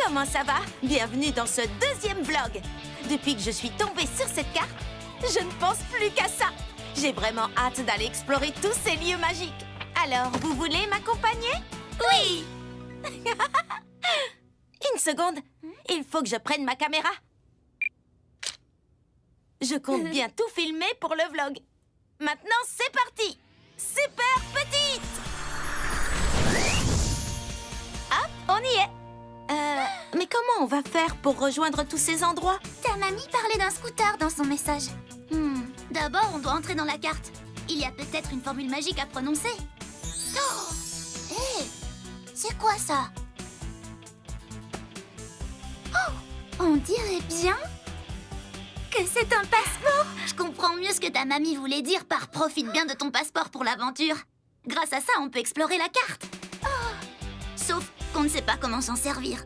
Comment ça va? Bienvenue dans ce deuxième vlog. Depuis que je suis tombée sur cette carte, je ne pense plus qu'à ça. J'ai vraiment hâte d'aller explorer tous ces lieux magiques. Alors, vous voulez m'accompagner? Oui! Une seconde, il faut que je prenne ma caméra. Je compte bien tout filmer pour le vlog. Maintenant, c'est parti! Super petite! Hop, on y est. Mais comment on va faire pour rejoindre tous ces endroits? Ta mamie parlait d'un scooter dans son message. D'abord, on doit entrer dans la carte. Il y a peut-être une formule magique à prononcer. Oh! Hé! C'est quoi ça? Oh! On dirait bien que c'est un passeport. Je comprends mieux ce que ta mamie voulait dire par « profite bien de ton passeport pour l'aventure ». Grâce à ça, on peut explorer la carte. Sauf qu'on ne sait pas comment s'en servir.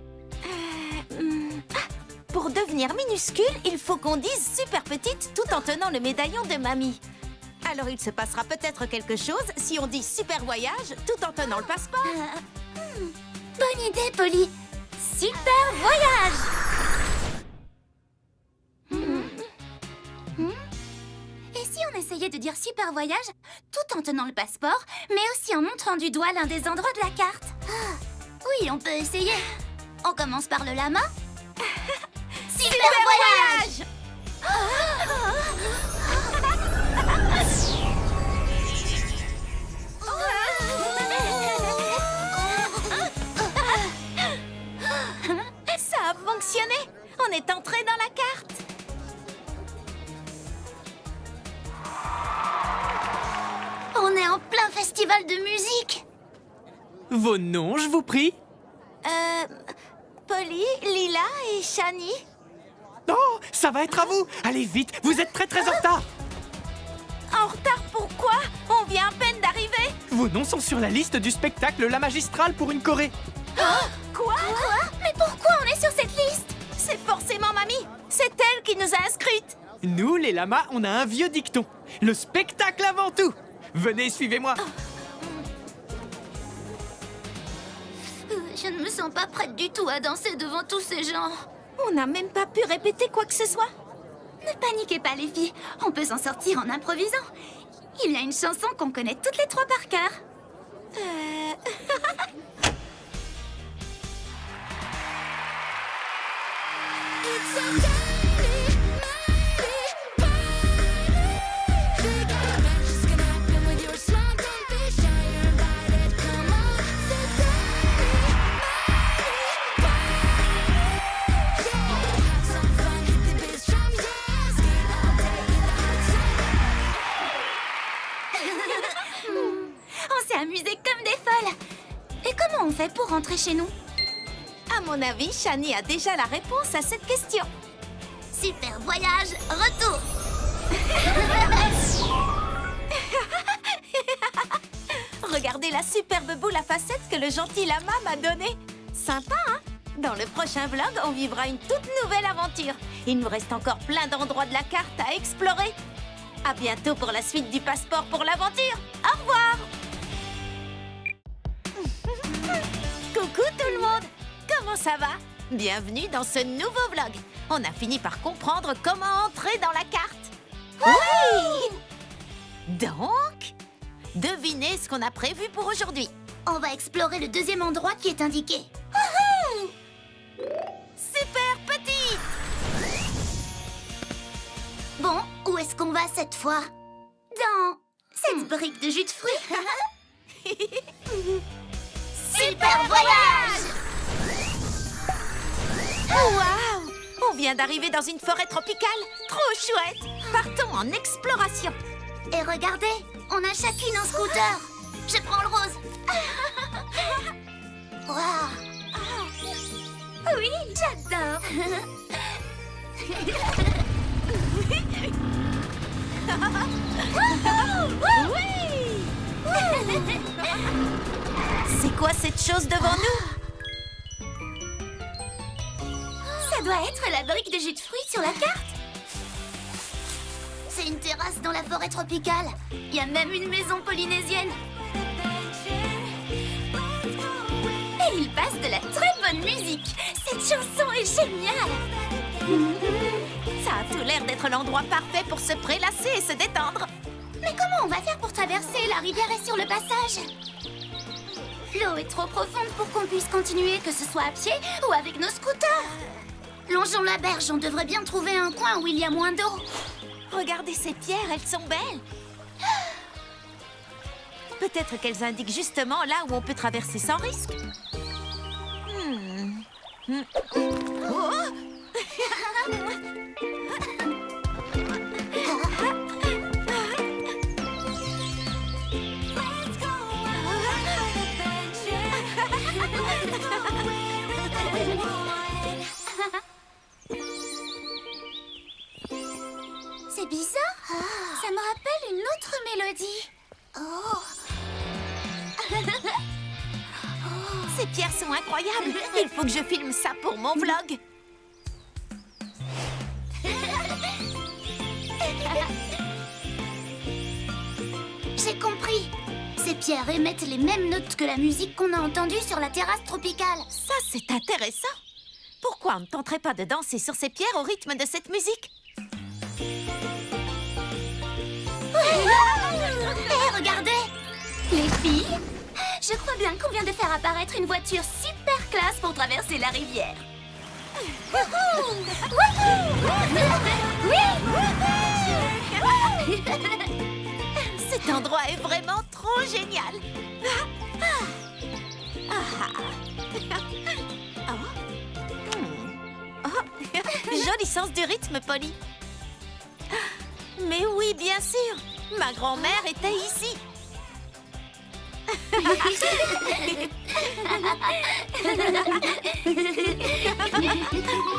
Pour devenir minuscule, il faut qu'on dise super petite tout en tenant le médaillon de mamie. Alors il se passera peut-être quelque chose si on dit super voyage tout en tenant le passeport. Bonne idée, Polly. Super voyage. Et si on essayait de dire super voyage tout en tenant le passeport, mais aussi en montrant du doigt l'un des endroits de la carte? Oui, on peut essayer. On commence par le lama. Super voyage! Ça a fonctionné! On est entré dans la carte! On est en plein festival de musique! Vos noms, je vous prie? Polly, Lila et Shani. Oh, ça va être à vous! Allez vite, vous êtes très en retard! En retard pourquoi? On vient à peine d'arriver. Vos noms sont sur la liste du spectacle La Magistrale pour une Corée. Quoi? Mais pourquoi on est sur cette liste? C'est forcément mamie. C'est elle qui nous a inscrites. Nous, les lamas, on a un vieux dicton. Le spectacle avant tout! Venez, suivez-moi! Je ne me sens pas prête du tout à danser devant tous ces gens. On n'a même pas pu répéter quoi que ce soit. Ne paniquez pas, les filles. On peut s'en sortir en improvisant. Il y a une chanson qu'on connaît toutes les trois par cœur. On s'est amusés comme des folles. Et comment on fait pour rentrer chez nous? À mon avis, Shani a déjà la réponse à cette question. Super voyage, retour. Regardez la superbe boule à facettes que le gentil lama m'a donnée. Sympa, hein? Dans le prochain vlog, on vivra une toute nouvelle aventure. Il nous reste encore plein d'endroits de la carte à explorer. À bientôt pour la suite du passeport pour l'aventure. Au revoir. Coucou tout le monde. Comment ça va? Bienvenue dans ce nouveau vlog. On a fini par comprendre comment entrer dans la carte. Oui! Donc, devinez ce qu'on a prévu pour aujourd'hui. On va explorer le deuxième endroit qui est indiqué. Super petite! Bon, où est-ce qu'on va cette fois? Dans cette brique de jus de fruits. Super voyage! Waouh! On vient d'arriver dans une forêt tropicale. Trop chouette! Partons en exploration. Et regardez, on a chacune un scooter. Je prends le rose. Waouh! Oui, j'adore. C'est quoi cette chose devant nous? Ça doit être la brique de jus de fruits sur la carte. C'est une terrasse dans la forêt tropicale. Il y a même une maison polynésienne. Et il passe de la très bonne musique. C'est chanson est géniale. Ça a tout l'air d'être l'endroit parfait pour se prélasser et se détendre. Mais comment on va faire pour traverser? La rivière est sur le passage. L'eau est trop profonde pour qu'on puisse continuer, que ce soit à pied ou avec nos scooters. Longeons la berge, on devrait bien trouver un coin où il y a moins d'eau. Regardez ces pierres, elles sont belles. Peut-être qu'elles indiquent justement là où on peut traverser sans risque. Oh! C'est bizarre. Ça me rappelle une autre mélodie. Ces pierres sont incroyables. Il faut que je filme ça pour mon vlog. J'ai compris. Ces pierres émettent les mêmes notes que la musique qu'on a entendue sur la terrasse tropicale. Ça, c'est intéressant. Pourquoi on ne tenterait pas de danser sur ces pierres au rythme de cette musique? Hé, regardez! Les filles, je crois bien qu'on vient de faire apparaître une voiture super classe pour traverser la rivière. Cet endroit est vraiment trop génial. Joli sens du rythme, Polly. Mais oui, bien sûr. Ma grand-mère était ici.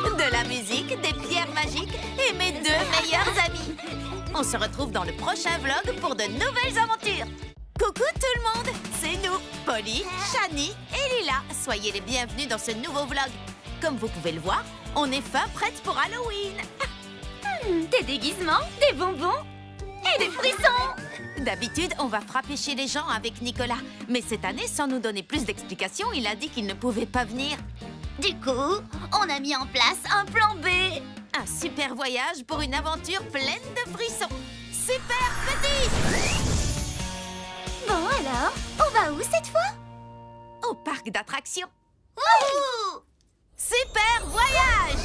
De la musique, des pierres magiques et mes deux meilleurs amis. On se retrouve dans le prochain vlog pour de nouvelles aventures. Coucou tout le monde, c'est nous, Polly, Shani et Lila. Soyez les bienvenus dans ce nouveau vlog. Comme vous pouvez le voir, on est fin prête pour Halloween. Des déguisements, des bonbons et des frissons. D'habitude, on va frapper chez les gens avec Nicolas. Mais cette année, sans nous donner plus d'explications, il a dit qu'il ne pouvait pas venir. Du coup, on a mis en place un plan B. Un super voyage pour une aventure pleine de frissons. Super petit! Bon alors, on va où cette fois? Au parc d'attractions. Wouhou! Super voyage!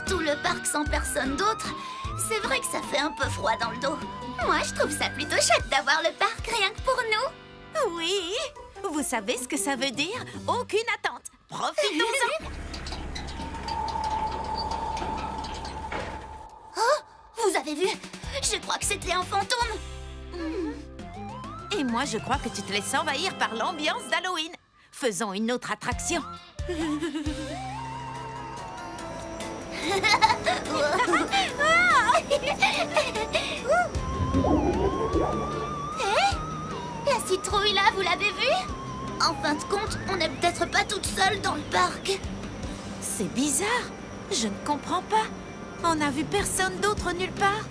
Tout le parc sans personne d'autre, c'est vrai que ça fait un peu froid dans le dos. Moi, je trouve ça plutôt chouette d'avoir le parc rien que pour nous. Oui! Vous savez ce que ça veut dire? Aucune attente. Profitons-en! Vous avez vu? Je crois que c'était un fantôme. Et moi, je crois que tu te laisses envahir par l'ambiance d'Halloween. Faisons une autre attraction. La citrouille là, vous l'avez vue? En fin de compte, on n'est peut-être pas toute seule dans le parc. C'est bizarre. Je ne comprends pas. On n'a vu personne d'autre nulle part.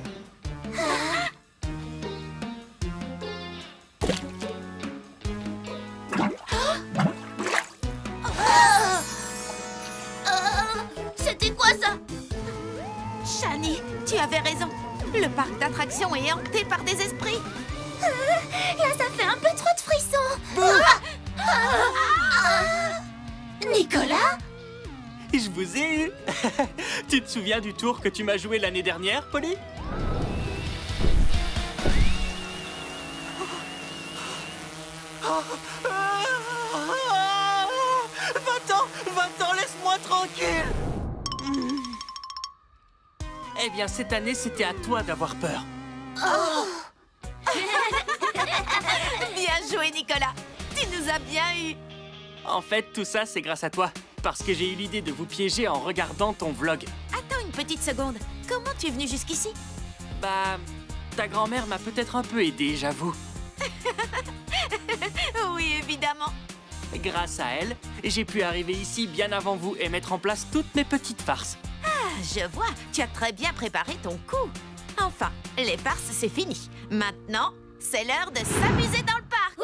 C'était quoi ça? Shani, tu avais raison. Le parc d'attractions est hanté par des esprits. Là, ça fait un peu trop de frissons. Nicolas? Je vous ai eu. Tu te souviens du tour que tu m'as joué l'année dernière, Polly? Va-t'en, laisse-moi tranquille. Eh bien, cette année, c'était à toi d'avoir peur. Bien joué, Nicolas. Tu nous as bien eu. En fait, tout ça, c'est grâce à toi. Parce que j'ai eu l'idée de vous piéger en regardant ton vlog. Attends une petite seconde. Comment tu es venu jusqu'ici? Bah, ta grand-mère m'a peut-être un peu aidé, j'avoue. Oui, évidemment. Grâce à elle, j'ai pu arriver ici bien avant vous et mettre en place toutes mes petites farces. Je vois, tu as très bien préparé ton coup. Enfin, les farces, c'est fini. Maintenant, c'est l'heure de s'amuser dans le parc.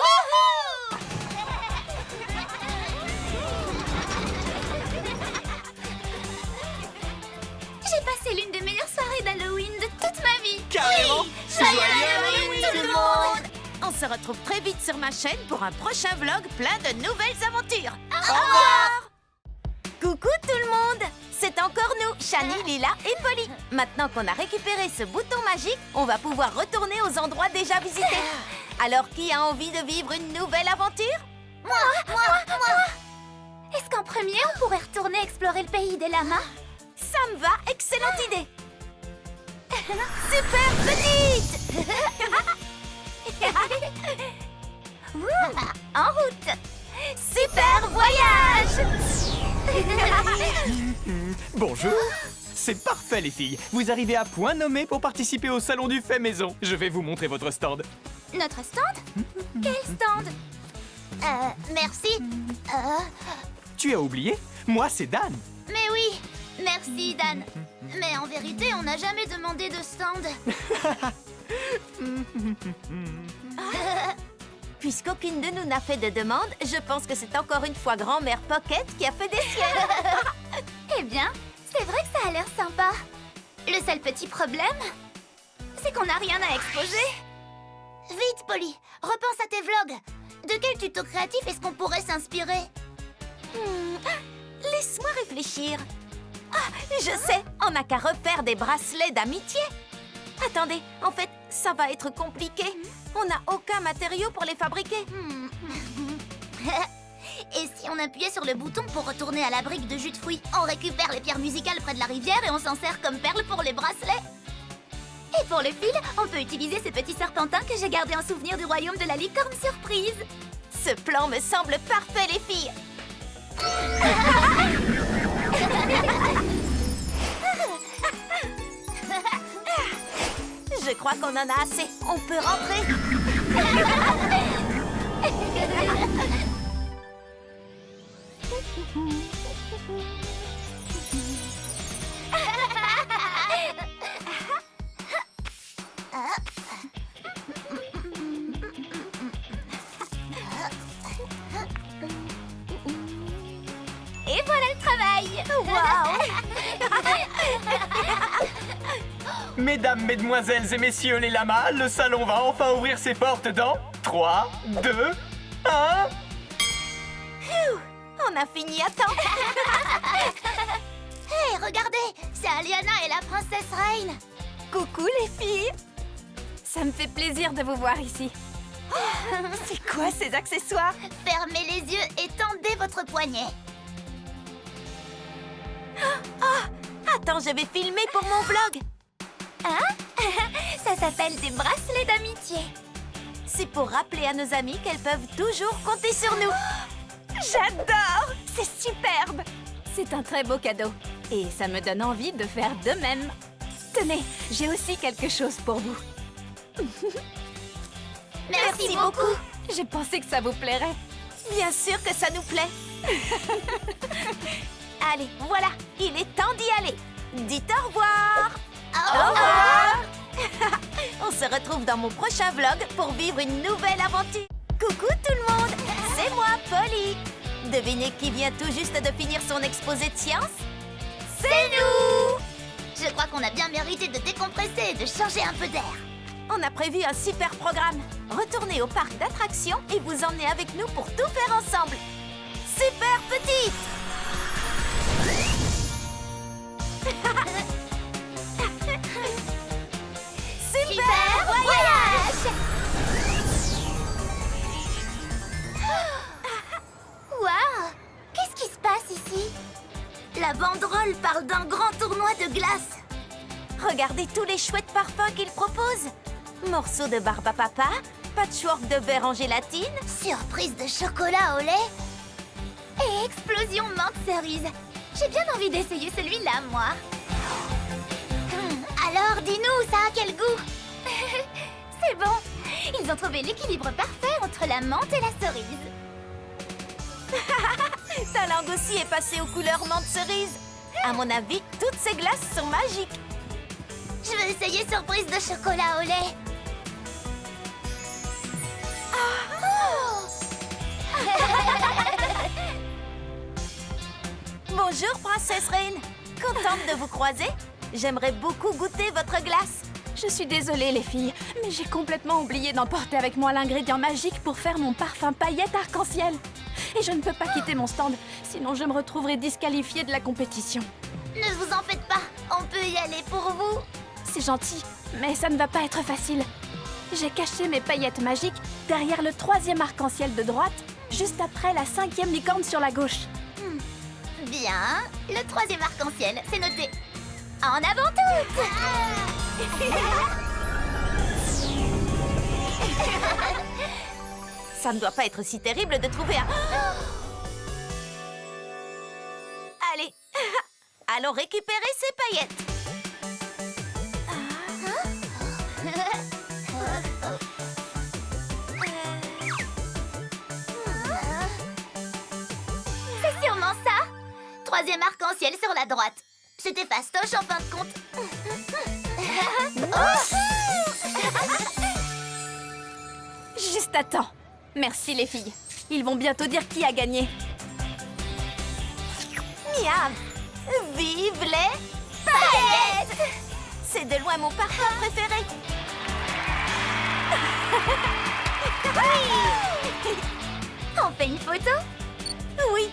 J'ai passé l'une des meilleures soirées d'Halloween de toute ma vie. Carrément. Joyeux Halloween tout le monde. On se retrouve très vite sur ma chaîne pour un prochain vlog plein de nouvelles aventures. Au revoir. Coucou tout le monde! C'est encore nous, Shani, Lila et Polly. Maintenant qu'on a récupéré ce bouton magique, on va pouvoir retourner aux endroits déjà visités. Alors, qui a envie de vivre une nouvelle aventure? Moi. Est-ce qu'en premier, on pourrait retourner explorer le pays des lamas? Ça me va, excellente idée! Super petite! En route. Super voyage! Bonjour. C'est parfait les filles. Vous arrivez à point nommé pour participer au salon du fait maison. Je vais vous montrer votre stand. Notre stand? Quel stand? Merci. Tu as oublié? Moi c'est Dan. Mais oui, merci Dan. Mais en vérité, on n'a jamais demandé de stand. Puisqu'aucune de nous n'a fait de demande, je pense que c'est encore une fois grand-mère Pocket qui a fait des siennes. Eh bien, c'est vrai que ça a l'air sympa. Le seul petit problème, c'est qu'on n'a rien à exposer. Vite, Polly, repense à tes vlogs. De quel tuto créatif est-ce qu'on pourrait s'inspirer? Laisse-moi réfléchir. Ah, je sais, on n'a qu'à refaire des bracelets d'amitié. Attendez, en fait, ça va être compliqué. On n'a aucun matériau pour les fabriquer. Et si on appuyait sur le bouton pour retourner à la brique de jus de fruits? On récupère les pierres musicales près de la rivière et on s'en sert comme perles pour les bracelets. Et pour le fil, on peut utiliser ces petits serpentins que j'ai gardés en souvenir du royaume de la licorne surprise. Ce plan me semble parfait, les filles. Je crois qu'on en a assez. On peut rentrer. Et voilà le travail. Mesdames, mesdemoiselles et messieurs les lamas, le salon va enfin ouvrir ses portes dans 3, 2, 1... On a fini à temps. Hé, regardez, c'est Aliana et la princesse Reine. Coucou, les filles. Ça me fait plaisir de vous voir ici. C'est quoi ces accessoires? Fermez les yeux et tendez votre poignet. Attends, je vais filmer pour mon vlog. Ça s'appelle des bracelets d'amitié. C'est pour rappeler à nos amis qu'elles peuvent toujours compter sur nous. J'adore! C'est superbe! C'est un très beau cadeau. Et ça me donne envie de faire de même. Tenez, j'ai aussi quelque chose pour vous. Merci beaucoup. Je pensais que ça vous plairait. Bien sûr que ça nous plaît. Allez, voilà, il est temps d'y aller. Dites au revoir. Au revoir. On se retrouve dans mon prochain vlog pour vivre une nouvelle aventure. Coucou tout le monde, c'est moi, Polly. Devinez qui vient tout juste de finir son exposé de sciences? C'est nous! Je crois qu'on a bien mérité de décompresser et de changer un peu d'air. On a prévu un super programme. Retournez au parc d'attractions et vous emmenez avec nous pour tout faire ensemble. Super petite! Super voyage! Waouh! Qu'est-ce qui se passe ici? La banderole parle d'un grand tournoi de glace. Regardez tous les chouettes parfums qu'il propose. Morceaux de barbe à papa, patchwork de verre en gélatine. Surprise de chocolat au lait. Et explosion menthe cerise. J'ai bien envie d'essayer celui-là, moi. Alors, dis-nous, ça a quel goût? C'est bon. Ils ont trouvé l'équilibre parfait entre la menthe et la cerise. Ta langue aussi est passée aux couleurs menthe cerise. À mon avis, toutes ces glaces sont magiques. Je vais essayer surprise de chocolat au lait. Bonjour, princesse Reine. Contente de vous croiser. J'aimerais beaucoup goûter votre glace. Je suis désolée, les filles, mais j'ai complètement oublié d'emporter avec moi l'ingrédient magique pour faire mon parfum paillette arc-en-ciel. Et je ne peux pas quitter mon stand, sinon je me retrouverai disqualifiée de la compétition. Ne vous en faites pas, on peut y aller pour vous. C'est gentil, mais ça ne va pas être facile. J'ai caché mes paillettes magiques derrière le 3e arc-en-ciel de droite, juste après la 5e licorne sur la gauche. Bien, le 3e arc-en-ciel, c'est noté. En avant toutes! Ça ne doit pas être si terrible de trouver un... Allez, allons récupérer ces paillettes. C'est sûrement ça. 3e arc-en-ciel sur la droite. C'était fastoche en fin de compte. Juste à temps. Merci, les filles. Ils vont bientôt dire qui a gagné. Miam! Vive les paillettes! C'est de loin mon parfum préféré. On fait une photo? Oui,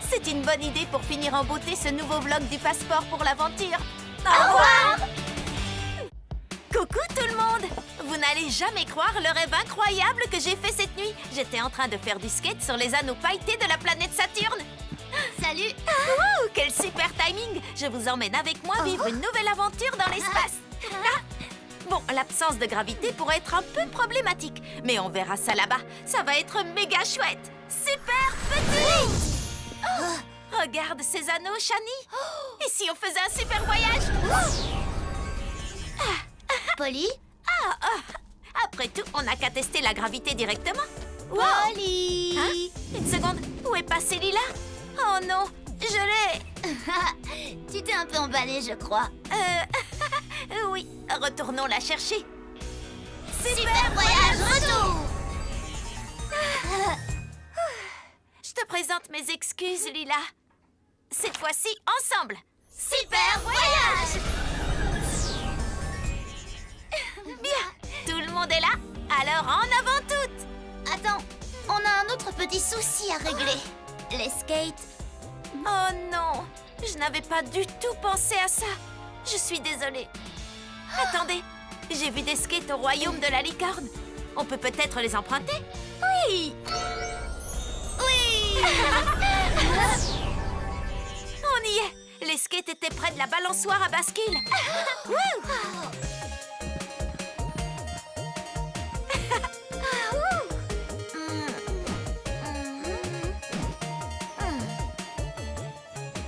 c'est une bonne idée pour finir en beauté ce nouveau vlog du passeport pour l'aventure. Au revoir! Coucou tout le monde! Vous n'allez jamais croire le rêve incroyable que j'ai fait cette nuit. J'étais en train de faire du skate sur les anneaux pailletés de la planète Saturne. Salut! Wow, quel super timing! Je vous emmène avec moi vivre une nouvelle aventure dans l'espace. Ah. Bon, l'absence de gravité pourrait être un peu problématique, mais on verra ça là-bas. Ça va être méga chouette. Super petit! Regarde ces anneaux, Shani. Et si on faisait un super voyage? Polly? Après tout, on n'a qu'à tester la gravité directement. Polly! Hein? Une seconde, où est passé Lila? Oh non, je l'ai... Tu t'es un peu emballée, je crois. Oui, retournons la chercher. Super voyage, retour! Je te présente mes excuses, Lila. Cette fois-ci, ensemble. Super voyage! Bien, tout le monde est là. Alors en avant toutes. Attends, on a un autre petit souci à régler. Les skates. Oh non, je n'avais pas du tout pensé à ça. Je suis désolée. Attendez, j'ai vu des skates au royaume de la licorne. On peut peut-être les emprunter? Oui. Oui. On y est. Les skates étaient près de la balançoire à bascule. Wouh.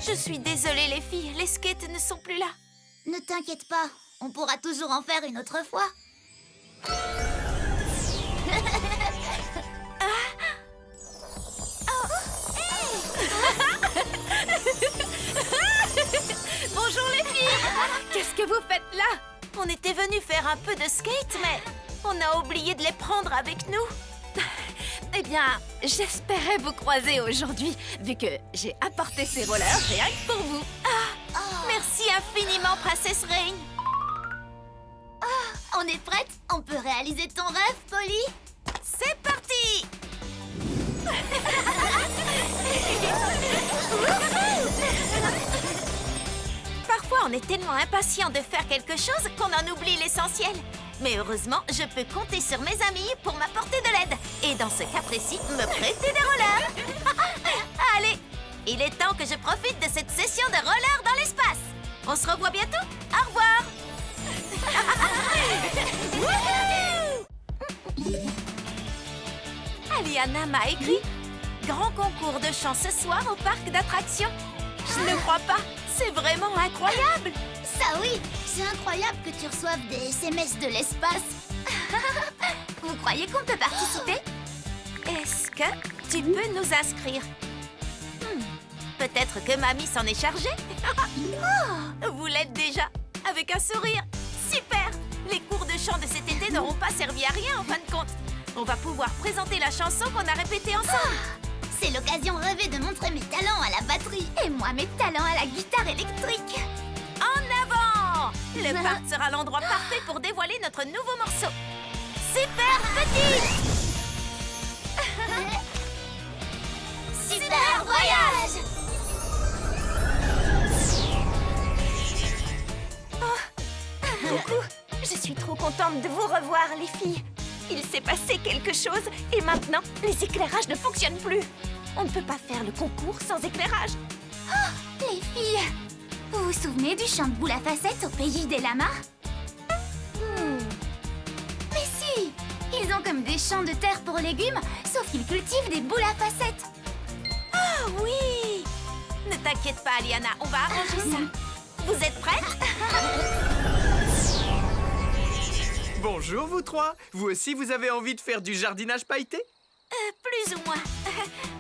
Je suis désolée, les filles. Les skates ne sont plus là. Ne t'inquiète pas, on pourra toujours en faire une autre fois. Bonjour, les filles. Qu'est-ce que vous faites là? On était venus faire un peu de skate, mais on a oublié de les prendre avec nous. Eh bien, j'espérais vous croiser aujourd'hui, vu que j'ai apporté ces rollers rien que pour vous. Merci infiniment, princesse Reine. On est prête? On peut réaliser ton rêve, Polly? C'est parti. Parfois, on est tellement impatient de faire quelque chose qu'on en oublie l'essentiel. Mais heureusement, je peux compter sur mes amis pour m'apporter de l'aide. Et dans ce cas précis, me prêter des rollers. Allez, il est temps que je profite de cette session de rollers dans l'espace. On se revoit bientôt. Au revoir. Aliana m'a écrit « Grand concours de chant ce soir au parc d'attractions ». Je ne crois pas, c'est vraiment incroyable. Ça oui, c'est incroyable que tu reçoives des SMS de l'espace. Vous croyez qu'on peut participer? Est-ce que tu peux nous inscrire? Peut-être que mamie s'en est chargée. Vous l'êtes déjà, avec un sourire. Super! Les cours de chant de cet été n'auront pas servi à rien en fin de compte. On va pouvoir présenter la chanson qu'on a répétée ensemble. C'est l'occasion rêvée de montrer mes talents à la batterie. Et moi, mes talents à la guitare électrique. En avant! Le parc sera l'endroit parfait pour dévoiler notre nouveau morceau. Super Petite! Super voyage! Coucou, je suis trop contente de vous revoir, les filles. Il s'est passé quelque chose et maintenant, les éclairages ne fonctionnent plus. On ne peut pas faire le concours sans éclairage. Les filles, vous vous souvenez du champ de boules à facettes au pays des lamas? Mais si! Ils ont comme des champs de terre pour légumes, sauf qu'ils cultivent des boules à facettes. Ah oui! Ne t'inquiète pas, Aliana, on va arranger ça. Vous êtes prêtes? Bonjour vous trois. Vous aussi, vous avez envie de faire du jardinage pailleté? Plus ou moins.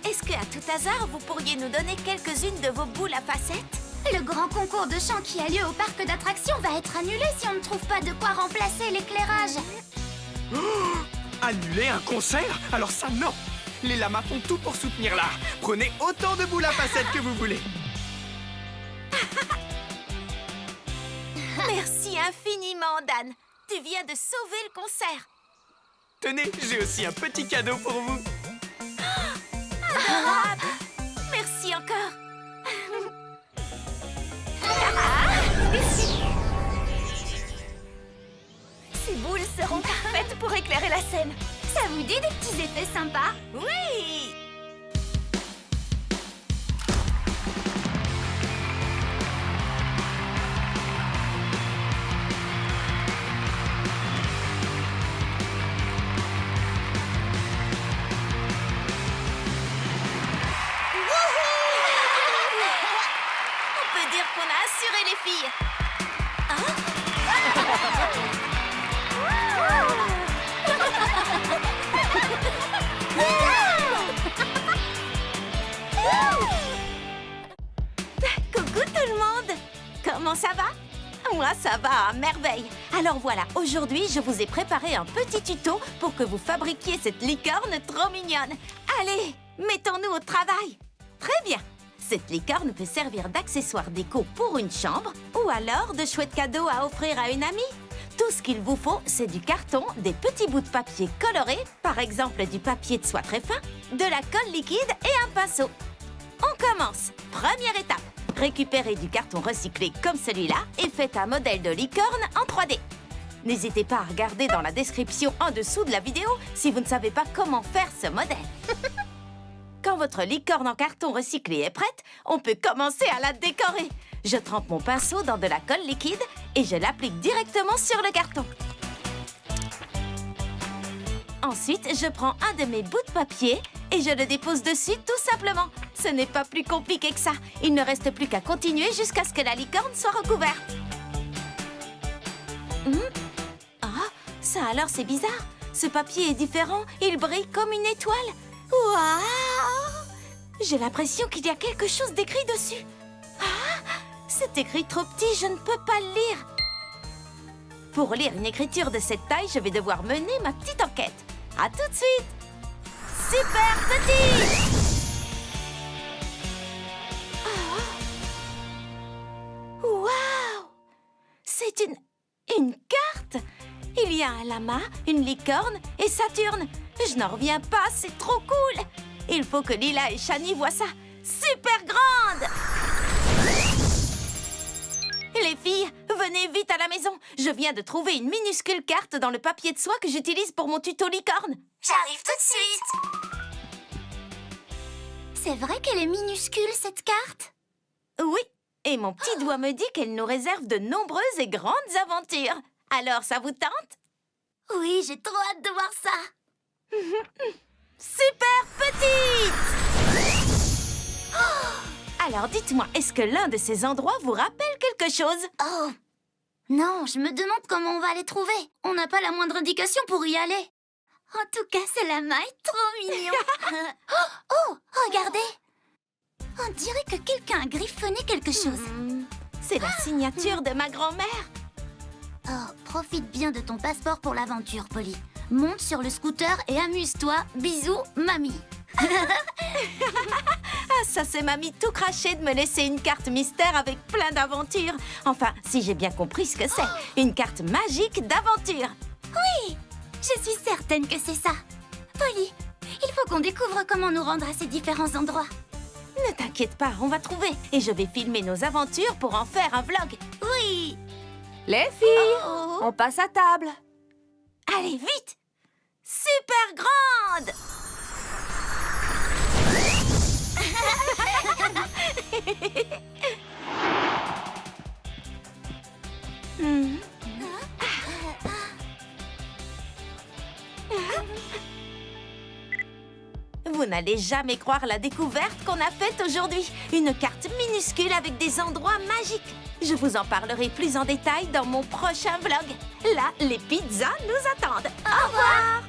Est-ce qu'à tout hasard, vous pourriez nous donner quelques-unes de vos boules à facettes? Le grand concours de chant qui a lieu au parc d'attractions va être annulé si on ne trouve pas de quoi remplacer l'éclairage. Annuler un concert? Alors ça, non! Les lamas font tout pour soutenir l'art. Prenez autant de boules à facettes que vous voulez. Merci infiniment, Dan. Tu viens de sauver le concert. Tenez, j'ai aussi un petit cadeau pour vous. Adorable. Merci encore. Ces boules seront parfaites pour éclairer la scène. Ça vous dit des petits effets sympas? Oui! On peut dire qu'on a assuré les filles. Coucou tout le monde! Comment ça va? Moi, ça va à merveille. Alors voilà, aujourd'hui, je vous ai préparé un petit tuto pour que vous fabriquiez cette licorne trop mignonne. Allez, mettons-nous au travail. Très bien. Cette licorne peut servir d'accessoire déco pour une chambre ou alors de chouettes cadeaux à offrir à une amie. Tout ce qu'il vous faut, c'est du carton, des petits bouts de papier colorés, par exemple du papier de soie très fin, de la colle liquide et un pinceau. On commence. Première étape. Récupérez du carton recyclé comme celui-là et faites un modèle de licorne en 3D. N'hésitez pas à regarder dans la description en dessous de la vidéo si vous ne savez pas comment faire ce modèle. Quand votre licorne en carton recyclé est prête, on peut commencer à la décorer. Je trempe mon pinceau dans de la colle liquide et je l'applique directement sur le carton. Ensuite, je prends un de mes bouts de papier et je le dépose dessus tout simplement. Ce n'est pas plus compliqué que ça. Il ne reste plus qu'à continuer jusqu'à ce que la licorne soit recouverte. Ah, ça alors c'est bizarre. Ce papier est différent, il brille comme une étoile. Waouh! J'ai l'impression qu'il y a quelque chose d'écrit dessus. Ah, c'est écrit trop petit, je ne peux pas le lire. Pour lire une écriture de cette taille, je vais devoir mener ma petite enquête. À tout de suite! Super Petit! Oh. Waouh! C'est une carte! Il y a un lama, une licorne et Saturne. Je n'en reviens pas, c'est trop cool! Il faut que Lila et Shani voient ça. Super grande! Les filles, venez vite à la maison. Je viens de trouver une minuscule carte dans le papier de soie que j'utilise pour mon tuto licorne. J'arrive tout de suite. C'est vrai qu'elle est minuscule, cette carte? Oui, et mon petit doigt me dit qu'elle nous réserve de nombreuses et grandes aventures. Alors, ça vous tente? Oui, j'ai trop hâte de voir ça. Super Petite! Alors, dites-moi, est-ce que l'un de ces endroits vous rappelle quelque chose? Oh! Non, je me demande comment on va les trouver. On n'a pas la moindre indication pour y aller. En tout cas, ce lama est trop mignon. Oh, regardez! On dirait que quelqu'un a griffonné quelque chose. C'est la signature de ma grand-mère. Oh, profite bien de ton passeport pour l'aventure, Polly. Monte sur le scooter et amuse-toi. Bisous, mamie. Ah, ça c'est mamie tout craché de me laisser une carte mystère avec plein d'aventures. Enfin, si j'ai bien compris ce que c'est. Une carte magique d'aventure. Je suis certaine que c'est ça. Polly, il faut qu'on découvre comment nous rendre à ces différents endroits. Ne t'inquiète pas, on va trouver. Et je vais filmer nos aventures pour en faire un vlog. Oui. Les filles, Oh. on passe à table. Allez, vite! Super grande! Vous n'allez jamais croire la découverte qu'on a faite aujourd'hui. Une carte minuscule avec des endroits magiques. Je vous en parlerai plus en détail dans mon prochain vlog. Là, les pizzas nous attendent. Au revoir!